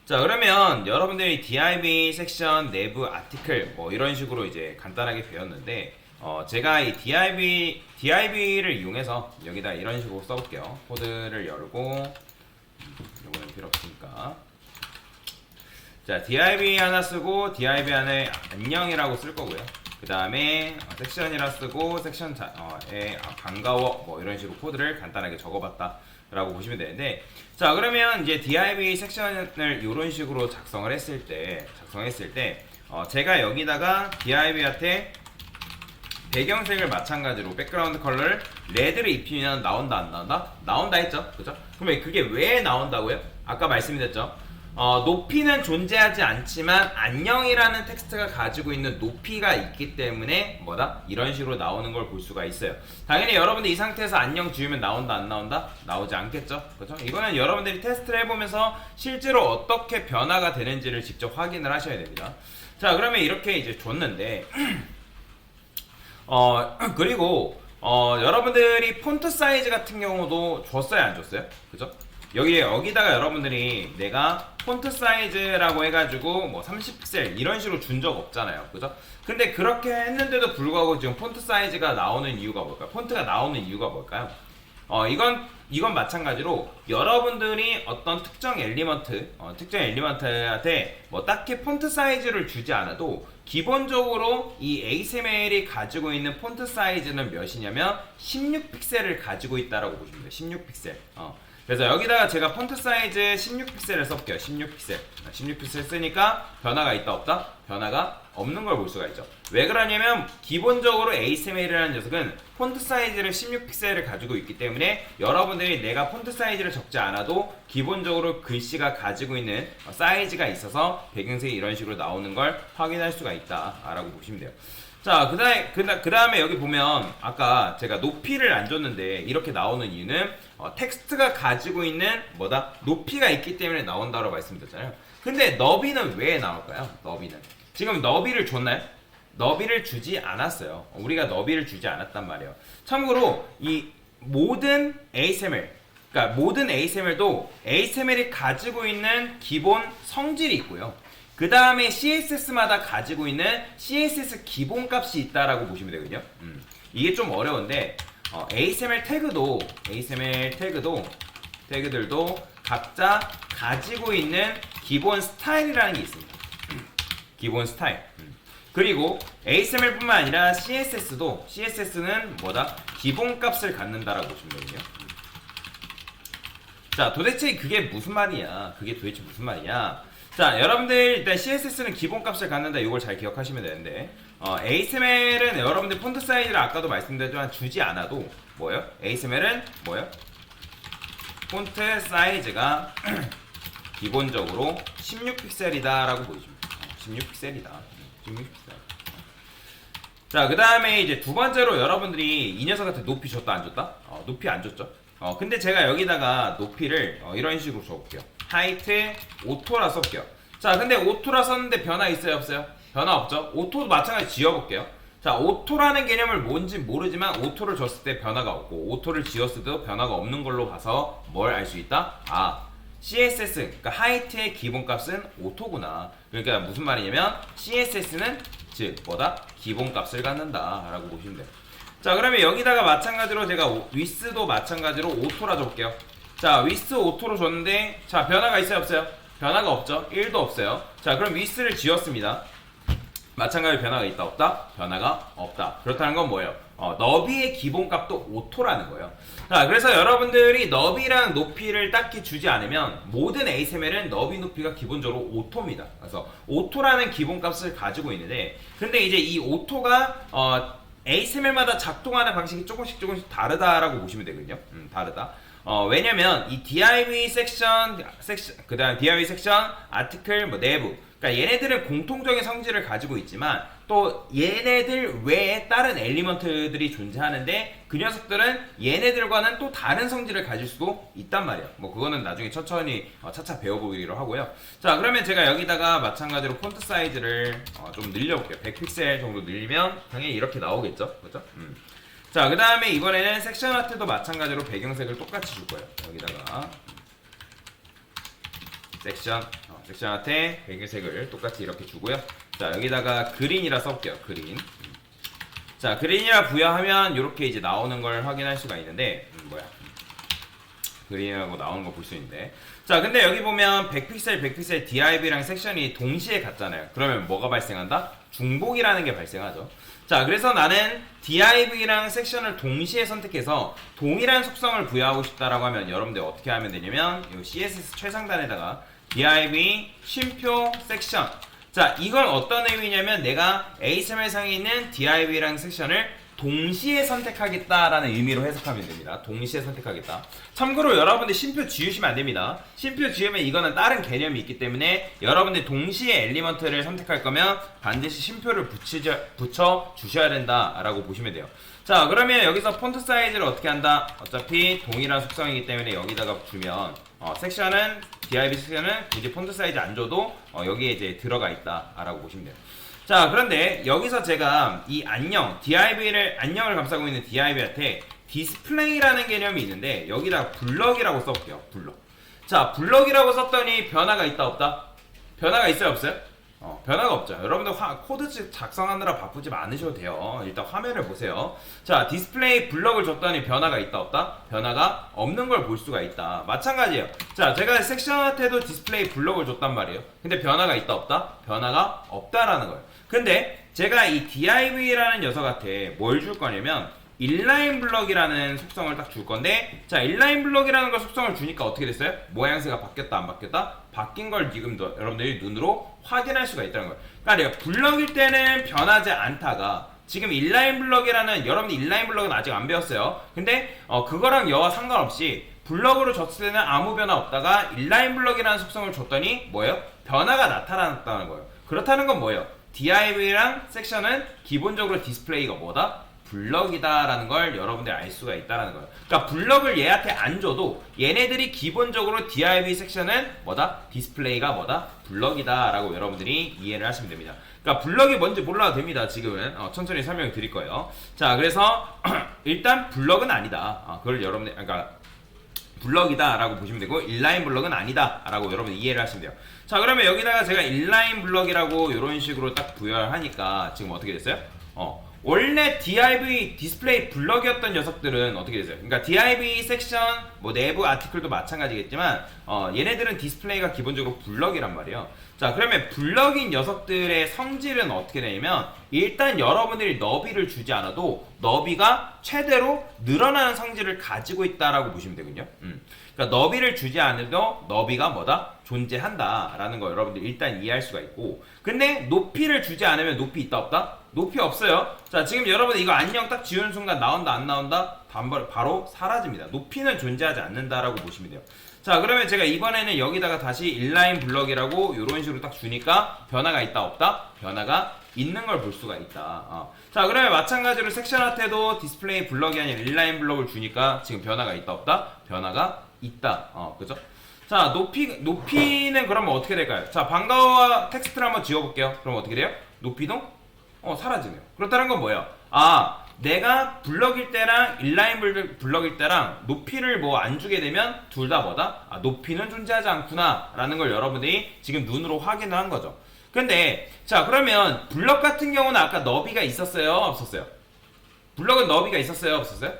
자, 그러면 여러분들이 div 섹션 내부 아티클 뭐 이런 식으로 이제 간단하게 배웠는데 제가 이 div를 이용해서 여기다 이런 식으로 써볼게요. 코드를 열고 이거는 필요 없으니까. 자, div 하나 쓰고 div 안에 안녕이라고 쓸 거고요. 그 다음에 섹션이라 쓰고 섹션에 반가워 뭐 이런 식으로 코드를 간단하게 적어봤다 라고 보시면 되는데, 자, 그러면 이제 div 섹션을 이런 식으로 작성했을 때 제가 여기다가 div한테 배경색을 마찬가지로 백그라운드 컬러를 레드를 입히면 나온다 안 나온다? 나온다 했죠, 그죠? 그러면 그게 왜 나온다고요? 아까 말씀드렸죠. 높이는 존재하지 않지만 안녕이라는 텍스트가 가지고 있는 높이가 있기 때문에 뭐다? 이런 식으로 나오는 걸 볼 수가 있어요. 당연히 여러분들 이 상태에서 안녕 지우면 나온다 안 나온다? 나오지 않겠죠? 그렇죠? 이거는 여러분들이 테스트를 해보면서 실제로 어떻게 변화가 되는지를 직접 확인을 하셔야 됩니다. 자, 그러면 이렇게 이제 줬는데 그리고 여러분들이 폰트 사이즈 같은 경우도 줬어요 안 줬어요? 그죠? 여기다가 여러분들이 내가 폰트 사이즈라고 해가지고 뭐 30픽셀 이런 식으로 준 적 없잖아요, 그죠? 근데 그렇게 했는데도 불구하고 지금 폰트 사이즈가 나오는 이유가 뭘까요? 폰트가 나오는 이유가 뭘까요? 이건 마찬가지로 여러분들이 어떤 특정 엘리먼트한테 뭐 딱히 폰트 사이즈를 주지 않아도 기본적으로 이 HTML이 가지고 있는 폰트 사이즈는 몇이냐면 16픽셀을 가지고 있다라고 보시면 돼요. 16픽셀. 그래서 여기다가 제가 폰트 사이즈 16픽셀을 써볼게요. 16픽셀 쓰니까 변화가 있다 없다? 변화가 없는 걸 볼 수가 있죠. 왜 그러냐면 기본적으로 HTML이라는 녀석은 폰트 사이즈를 16픽셀을 가지고 있기 때문에 여러분들이 내가 폰트 사이즈를 적지 않아도 기본적으로 글씨가 가지고 있는 사이즈가 있어서 배경색이 이런 식으로 나오는 걸 확인할 수가 있다라고 보시면 돼요. 자, 그 다음에 여기 보면 아까 제가 높이를 안 줬는데 이렇게 나오는 이유는 텍스트가 가지고 있는 뭐다? 높이가 있기 때문에 나온다고 말씀드렸잖아요. 근데 너비는 왜 나올까요? 너비는 지금 너비를 줬나요? 너비를 주지 않았어요. 우리가 너비를 주지 않았단 말이에요. 참고로 이 모든 HTML, 그러니까 모든 HTML도 HTML이 가지고 있는 기본 성질이 있고요. 그 다음에 CSS마다 가지고 있는 CSS 기본값이 있다라고 보시면 되거든요. 이게 좀 어려운데 HTML 태그들도 각자 가지고 있는 기본 스타일이라는 게 있습니다. 기본 스타일. 그리고 HTML뿐만 아니라 CSS는 뭐다? 기본값을 갖는다라고 보시면 되거든요. 자, 도대체 그게 무슨 말이야? 자, 여러분들 일단 CSS는 기본값을 갖는다. 이걸 잘 기억하시면 되는데 HTML은 여러분들 폰트 사이즈를 아까도 말씀드렸지만 주지 않아도 뭐예요? HTML은 뭐예요? 폰트 사이즈가 기본적으로 16픽셀이다 라고 보여줍니다. 16픽셀이다. 16픽셀. 자, 그 다음에 이제 두 번째로 여러분들이 이 녀석한테 높이 줬다 안 줬다? 높이 안 줬죠. 근데 제가 여기다가 높이를 이런 식으로 줘볼게요. 하이트 오토라 써볼게요. 자, 근데 오토라 썼는데 변화 있어요 없어요? 변화 없죠? 오토도 마찬가지 지워볼게요. 자, 오토라는 개념을 뭔지 모르지만 오토를 줬을 때 변화가 없고 오토를 지웠을 때도 변화가 없는 걸로 봐서 뭘 알 수 있다? CSS, 그러니까 하이트의 기본값은 오토구나. 그러니까 무슨 말이냐면 CSS는 즉 뭐다? 기본값을 갖는다 라고 보시면 돼요. 자, 그러면 여기다가 마찬가지로 제가 위스도 마찬가지로 오토라 줘볼게요. 자, 위스 오토로 줬는데 자, 변화가 있어요 없어요? 변화가 없죠. 1도 없어요. 자, 그럼 위스를 지웠습니다. 마찬가지로 변화가 있다 없다? 변화가 없다. 그렇다는 건 뭐예요? 너비의 기본값도 오토라는 거예요. 자, 그래서 여러분들이 너비랑 높이를 딱히 주지 않으면 모든 HTML은 너비 높이가 기본적으로 오토입니다. 그래서 오토라는 기본값을 가지고 있는데 근데 이제 이 오토가 HTML마다 작동하는 방식이 조금씩 다르다라고 보시면 되거든요. 다르다. 왜냐면 이 div 섹션, 그 다음 div 섹션, 아티클, 뭐 내부. 그러니까 얘네들은 공통적인 성질을 가지고 있지만 또 얘네들 외에 다른 엘리먼트들이 존재하는데 그 녀석들은 얘네들과는 또 다른 성질을 가질 수도 있단 말이에요. 뭐 그거는 나중에 천천히 차차 배워보기로 하고요. 자, 그러면 제가 여기다가 마찬가지로 폰트 사이즈를 좀 늘려볼게요. 100픽셀 정도 늘리면 당연히 이렇게 나오겠죠, 그렇죠? 자, 그 다음에 이번에는 섹션 아트도 마찬가지로 배경색을 똑같이 줄 거예요. 여기다가 섹션한테 배경색을 똑같이 이렇게 주고요. 자, 여기다가 그린이라 써볼게요. 그린. 자, 그린이라 부여하면 이렇게 이제 나오는 걸 확인할 수가 있는데, 그린이라고 나오는 거 볼 수 있는데. 자, 근데 여기 보면 100픽셀 div랑 섹션이 동시에 같잖아요. 그러면 뭐가 발생한다? 중복이라는 게 발생하죠. 자, 그래서 나는 div랑 섹션을 동시에 선택해서 동일한 속성을 부여하고 싶다라고 하면 여러분들 어떻게 하면 되냐면 이 CSS 최상단에다가 div 쉼표 섹션. 자, 이건 어떤 의미냐면 내가 HTML상에 있는 div랑 섹션을 동시에 선택하겠다라는 의미로 해석하면 됩니다. 동시에 선택하겠다. 참고로 여러분들 쉼표 지우시면 안 됩니다. 쉼표 지우면 이거는 다른 개념이 있기 때문에 여러분들 동시에 엘리먼트를 선택할 거면 반드시 쉼표를 붙여 주셔야 된다라고 보시면 돼요. 자, 그러면 여기서 폰트 사이즈를 어떻게 한다? 어차피 동일한 속성이기 때문에 여기다가 주면 섹션은 div 섹션은 굳이 폰트 사이즈 안 줘도 여기에 이제 들어가 있다라고 보시면 돼요. 자, 그런데 여기서 제가 이 안녕을 감싸고 있는 div한테 디스플레이라는 개념이 있는데 여기다 블럭이라고 써볼게요. 블럭. 자, 블럭이라고 썼더니 변화가 있다 없다? 변화가 있어요 없어요? 변화가 없죠. 여러분들 코드 작성하느라 바쁘지 않으셔도 돼요. 일단 화면을 보세요. 자, 디스플레이 블럭을 줬더니 변화가 있다 없다? 변화가 없는 걸 볼 수가 있다. 마찬가지예요. 자, 제가 섹션한테도 디스플레이 블럭을 줬단 말이에요. 근데 변화가 있다 없다? 변화가 없다라는 거예요. 근데 제가 이 div라는 녀석한테 뭘 줄 거냐면 인라인 블럭이라는 속성을 딱 줄 건데, 자, 인라인 블럭이라는 걸 속성을 주니까 어떻게 됐어요? 모양새가 바뀌었다 안 바뀌었다? 바뀐 걸 지금 여러분들이 눈으로 확인할 수가 있다는 거예요. 그러니까 블럭일 때는 변하지 않다가 지금 인라인 블럭이라는, 여러분들 인라인 블럭은 아직 안 배웠어요. 근데 그거랑 여와 상관없이 블럭으로 줬을 때는 아무 변화 없다가 인라인 블럭이라는 속성을 줬더니 뭐예요? 변화가 나타났다는 거예요. 그렇다는 건 뭐예요? div랑 섹션은 기본적으로 디스플레이가 뭐다? 블럭이다라는 걸 여러분들이 알 수가 있다라는 거예요. 그러니까 블럭을 얘한테 안 줘도 얘네들이 기본적으로 div 섹션은 뭐다? 디스플레이가 뭐다? 블럭이다라고 여러분들이 이해를 하시면 됩니다. 그러니까 블럭이 뭔지 몰라도 됩니다. 지금은 천천히 설명을 드릴 거예요. 자, 그래서 일단 블럭은 아니다. 그걸 여러분들 그러니까 블럭이다 라고 보시면 되고 인라인 블럭은 아니다 라고 여러분 이해를 하시면 돼요. 자, 그러면 여기다가 제가 인라인 블럭이라고 이런 식으로 딱 부여를 하니까 지금 어떻게 됐어요? 원래 div 디스플레이 블럭이었던 녀석들은 어떻게 됐어요? 그러니까 div 섹션 뭐 내부 아티클도 마찬가지겠지만 얘네들은 디스플레이가 기본적으로 블럭이란 말이에요. 자, 그러면 블럭인 녀석들의 성질은 어떻게 되냐면 일단 여러분들이 너비를 주지 않아도 너비가 최대로 늘어나는 성질을 가지고 있다라고 보시면 되거든요. 그러니까 너비를 주지 않아도 너비가 뭐다? 존재한다 라는 거 여러분들 일단 이해할 수가 있고, 근데 높이를 주지 않으면 높이 있다 없다? 높이 없어요. 자, 지금 여러분들 이거 안녕 딱 지우는 순간 나온다 안 나온다? 바로 사라집니다. 높이는 존재하지 않는다라고 보시면 돼요. 자, 그러면 제가 이번에는 여기다가 다시 인라인 블럭이라고 이런 식으로 딱 주니까 변화가 있다 없다? 변화가 있는 걸 볼 수가 있다. 자, 그러면 마찬가지로 섹션한테도 디스플레이 블럭이 아니라 인라인 블럭을 주니까 지금 변화가 있다 없다? 변화가 있다. 그죠? 자, 높이는 그러면 어떻게 될까요? 자, 방과후와 텍스트를 한번 지워볼게요. 그럼 어떻게 돼요? 높이도 사라지네요. 그렇다는 건 뭐예요? 내가 블럭일 때랑 인라인 블럭일 때랑 높이를 뭐 안 주게 되면 둘 다 뭐다? 높이는 존재하지 않구나 라는 걸 여러분들이 지금 눈으로 확인을 한 거죠. 근데 자, 그러면 블럭 같은 경우는 아까 너비가 있었어요 없었어요? 블럭은 너비가 있었어요 없었어요?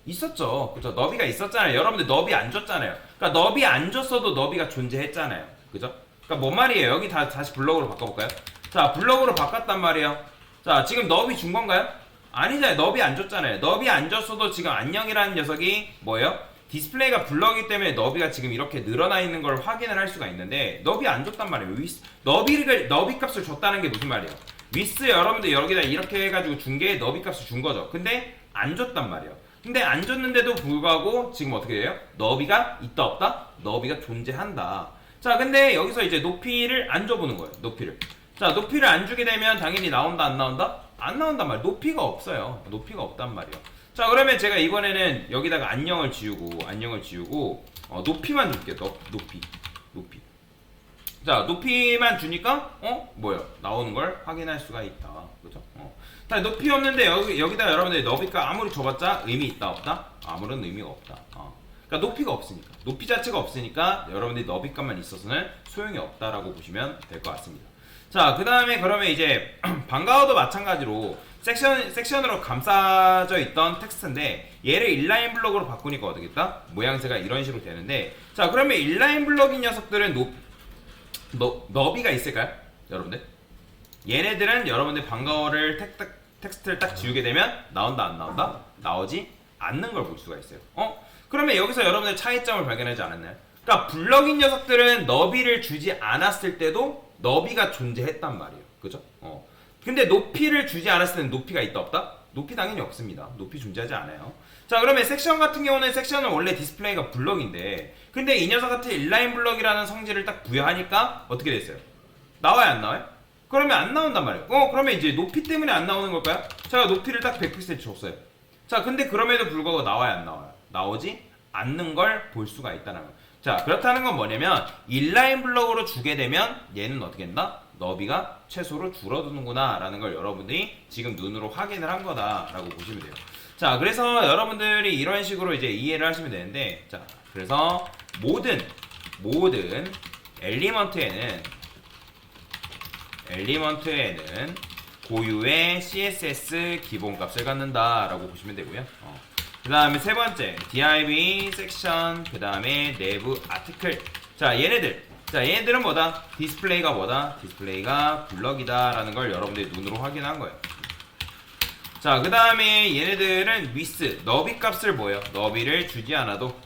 있었죠. 그죠? 너비가 있었잖아요. 여러분들 너비 안 줬잖아요. 그러니까 너비 안 줬어도 너비가 존재했잖아요. 그죠? 그러니까 뭔 말이에요? 여기 다시 블럭으로 바꿔볼까요? 자, 블럭으로 바꿨단 말이에요. 자, 지금 너비 준 건가요? 아니잖아요. 너비 안 줬잖아요. 너비 안 줬어도 지금 안녕이라는 녀석이 뭐예요? 디스플레이가 블럭이기 때문에 너비가 지금 이렇게 늘어나 있는 걸 확인을 할 수가 있는데 너비 안 줬단 말이에요. 너비 값을 줬다는 게 무슨 말이에요? 위스 여러분들 여기다 이렇게 해가지고 준 게 너비 값을 준 거죠. 근데 안 줬단 말이에요. 근데 안 줬는데도 불구하고 지금 어떻게 돼요? 너비가 있다 없다? 너비가 존재한다. 자, 근데 여기서 이제 높이를 안 줘보는 거예요. 높이를. 자, 높이를 안 주게 되면 당연히 나온다 안 나온다? 안 나온단 말이에요. 높이가 없어요. 높이가 없단 말이에요. 자, 그러면 제가 이번에는 여기다가 안녕을 지우고 높이만 줄게요. 높이. 자, 높이만 주니까 뭐예요? 나오는 걸 확인할 수가 있다. 그죠? 자, 높이 없는데 여기다 여러분들이 너비가 아무리 줘봤자 의미 있다 없다? 아무런 의미가 없다. 그러니까 높이가 없으니까. 높이 자체가 없으니까 여러분들이 너비값만 있어서는 소용이 없다라고 보시면 될 것 같습니다. 자, 그 다음에 그러면 이제 방과후도 마찬가지로 섹션으로 감싸져 있던 텍스트인데 얘를 인라인 블럭으로 바꾸니까 어떻겠다? 모양새가 이런 식으로 되는데, 자, 그러면 인라인 블럭인 녀석들은 너비가 있을까요? 여러분들? 얘네들은 여러분들 방과후를 텍스트를 딱 지우게 되면 나온다 안 나온다? 나오지 않는 걸 볼 수가 있어요. 그러면 여기서 여러분들 차이점을 발견하지 않았나요? 그러니까 블럭인 녀석들은 너비를 주지 않았을 때도 너비가 존재했단 말이에요. 그죠? 근데 높이를 주지 않았을 때는 높이가 있다 없다? 높이 당연히 없습니다. 높이 존재하지 않아요. 자, 그러면 섹션 같은 경우는 섹션은 원래 디스플레이가 블럭인데, 근데 이 녀석 같은 인라인 블럭이라는 성질을 딱 부여하니까 어떻게 됐어요? 나와요 안 나와요? 그러면 안 나온단 말이에요. 그러면 이제 높이 때문에 안 나오는 걸까요? 제가 높이를 딱 100% 줬어요. 자, 근데 그럼에도 불구하고 나와요 안 나와요? 나오지 않는 걸 볼 수가 있다는 거예요. 자, 그렇다는 건 뭐냐면 인라인 블럭으로 주게 되면 얘는 어떻게 된다? 너비가 최소로 줄어드는구나 라는 걸 여러분들이 지금 눈으로 확인을 한 거다라고 보시면 돼요. 자, 그래서 여러분들이 이런 식으로 이제 이해를 하시면 되는데, 자, 그래서 모든 엘리먼트에는 고유의 CSS 기본값을 갖는다라고 보시면 되고요. 그 다음에 세 번째 div 섹션, 그 다음에 내부 아티클. 자, 얘네들은 뭐다? 디스플레이가 뭐다? 디스플레이가 블럭이다 라는 걸 여러분들이 눈으로 확인한 거예요. 자, 그 다음에 얘네들은 with 너비 값을 뭐예요? 너비를 주지 않아도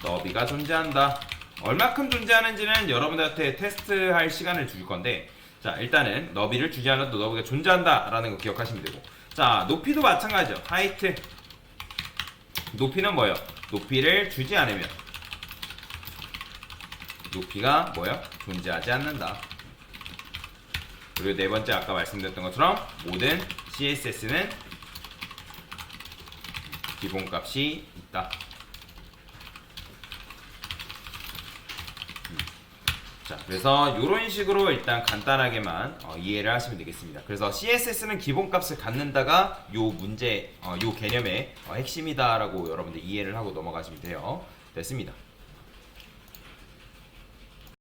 너비가 존재한다. 얼마큼 존재하는지는 여러분들한테 테스트할 시간을 줄 건데, 자, 일단은 너비를 주지 않아도 너비가 존재한다 라는 거 기억하시면 되고, 자, 높이도 마찬가지죠. 하이트, 높이는 뭐예요? 높이를 주지 않으면 높이가 뭐예요? 존재하지 않는다. 그리고 네 번째 아까 말씀드렸던 것처럼 모든 CSS는 기본값이 있다. 자, 그래서 이런 식으로 일단 간단하게만 이해를 하시면 되겠습니다. 그래서 CSS는 기본값을 갖는다가 요 문제, 요 개념의 핵심이다라고 여러분들 이해를 하고 넘어가시면 돼요. 됐습니다.